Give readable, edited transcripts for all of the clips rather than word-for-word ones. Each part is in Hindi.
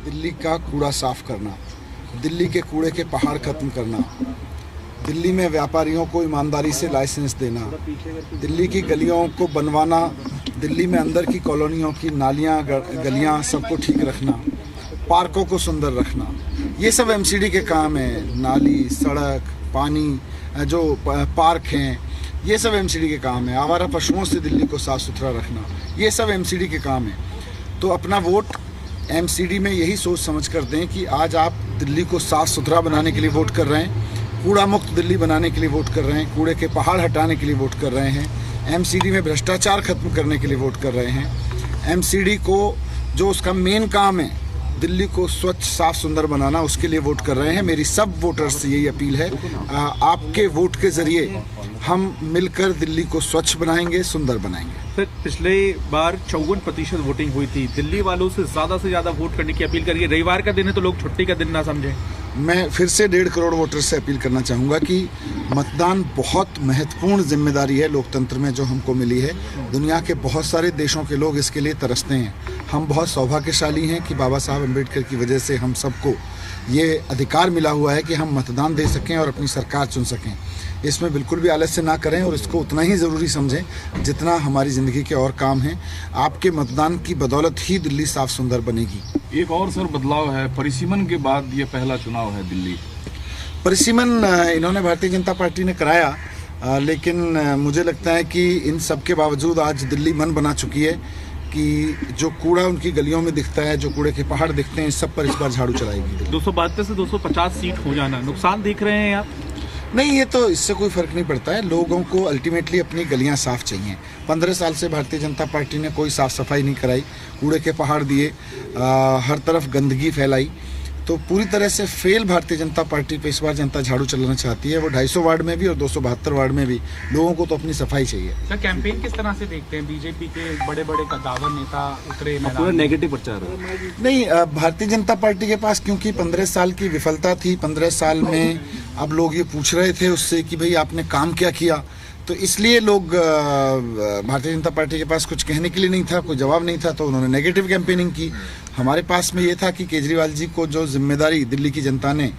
दिल्ली का कूड़ा साफ करना, दिल्ली के कूड़े के पहाड़ खत्म करना, दिल्ली में व्यापारियों को ईमानदारी से लाइसेंस देना, दिल्ली की गलियों को बनवाना, दिल्ली में अंदर की कॉलोनियों की नालियाँ गलियाँ सबको ठीक रखना, पार्कों को सुंदर रखना, ये सब एमसीडी के काम है। नाली, सड़क, पानी, जो पार्क हैं, ये सब एमसीडी के काम है। आवारा पशुओं से दिल्ली को साफ़ सुथरा रखना, ये सब एमसीडी के काम है। तो अपना वोट एमसीडी में यही सोच समझ कर दें कि आज आप दिल्ली को साफ़ सुथरा बनाने के लिए वोट कर रहे हैं, कूड़ा मुक्त दिल्ली बनाने के लिए वोट कर रहे हैं, कूड़े के पहाड़ हटाने के लिए वोट कर रहे हैं, एमसीडी में भ्रष्टाचार खत्म करने के लिए वोट कर रहे हैं। एमसीडी को जो उसका मेन काम है दिल्ली को स्वच्छ साफ सुंदर बनाना, उसके लिए वोट कर रहे हैं। मेरी सब वोटर्स से यही अपील है, आपके वोट के ज़रिए हम मिलकर दिल्ली को स्वच्छ बनाएंगे, सुंदर बनाएंगे। सर, पिछले बार 54% वोटिंग हुई थी। दिल्ली वालों से ज़्यादा वोट करने की अपील करिए। रविवार का दिन है तो लोग छुट्टी का दिन ना समझें। मैं फिर से 1.5 करोड़ वोटर्स से अपील करना चाहूँगा कि मतदान बहुत महत्वपूर्ण जिम्मेदारी है लोकतंत्र में जो हमको मिली है। दुनिया के बहुत सारे देशों के लोग इसके लिए तरसते हैं। हम बहुत सौभाग्यशाली हैं कि बाबा साहब अम्बेडकर की वजह से हम सबको ये अधिकार मिला हुआ है कि हम मतदान दे सकें और अपनी सरकार चुन सकें। इसमें बिल्कुल भी आलस्य ना करें और इसको उतना ही ज़रूरी समझें जितना हमारी ज़िंदगी के और काम हैं। आपके मतदान की बदौलत ही दिल्ली साफ सुंदर बनेगी। एक और सर बदलाव है, परिसीमन के बाद ये पहला चुनाव है दिल्ली। परिसीमन इन्होंने भारतीय जनता पार्टी ने कराया, लेकिन मुझे लगता है कि इन सब के बावजूद आज दिल्ली मन बना चुकी है कि जो कूड़ा उनकी गलियों में दिखता है, जो कूड़े के पहाड़ दिखते हैं, इस सब पर इस बार झाड़ू चलाएगी। 272 से 250 सीट हो जाना नुकसान देख रहे हैं आप? नहीं, ये तो इससे कोई फ़र्क नहीं पड़ता है। लोगों को अल्टीमेटली अपनी गलियां साफ़ चाहिए। 15 साल से भारतीय जनता पार्टी ने कोई साफ़ सफाई नहीं कराई, कूड़े के पहाड़ दिए, हर तरफ गंदगी फैलाई। तो पूरी तरह से फेल भारतीय जनता पार्टी पे इस बार जनता झाड़ू चलाना चाहती है। वो 250 वार्ड में भी और 272 वार्ड में भी लोगों को तो अपनी सफाई चाहिए। सर, कैंपेन किस तरह से देखते हैं? बीजेपी के बड़े बड़े कद्दावर नेता उतरे पूरा नेगेटिव प्रचार है। नहीं, भारतीय जनता पार्टी के पास क्योंकि 15 साल की विफलता थी, 15 साल में अब लोग ये पूछ रहे थे उससे कि भाई आपने काम क्या किया, तो इसलिए लोग भारतीय जनता पार्टी के पास कुछ कहने के लिए नहीं था, कोई जवाब नहीं था, तो उन्होंने नेगेटिव कैंपेनिंग की। हमारे पास में ये था कि केजरीवाल जी को जो जिम्मेदारी दिल्ली की जनता ने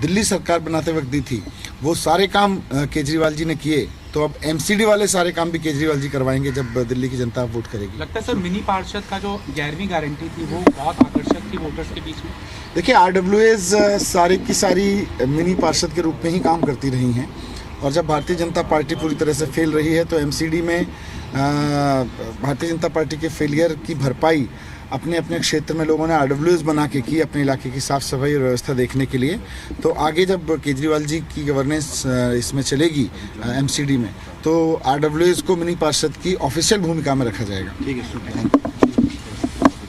दिल्ली सरकार बनाते वक्त दी थी, वो सारे काम केजरीवाल जी ने किए। तो अब एमसीडी वाले सारे काम भी केजरीवाल जी करवाएंगे जब दिल्ली की जनता वोट करेगी। लगता है सर मिनी पार्षद का जो 11वीं गारंटी थी वो बहुत आकर्षक थी वोटर्स के बीच में। देखिए, आरडब्ल्यूएज सारी की सारी मिनी पार्षद के रूप में ही काम करती रही हैं, और जब भारतीय जनता पार्टी पूरी तरह से फेल रही है तो एमसीडी में भारतीय जनता पार्टी के फेलियर की भरपाई अपने अपने क्षेत्र में लोगों ने आरडब्ल्यूएस बना के की, अपने इलाके की साफ़ सफाई और व्यवस्था देखने के लिए। तो आगे जब केजरीवाल जी की गवर्नेंस इसमें चलेगी एमसीडी में, तो आरडब्ल्यूएस को मिनी पार्षद की ऑफिशियल भूमिका में रखा जाएगा। ठीक है, शुक्रिया।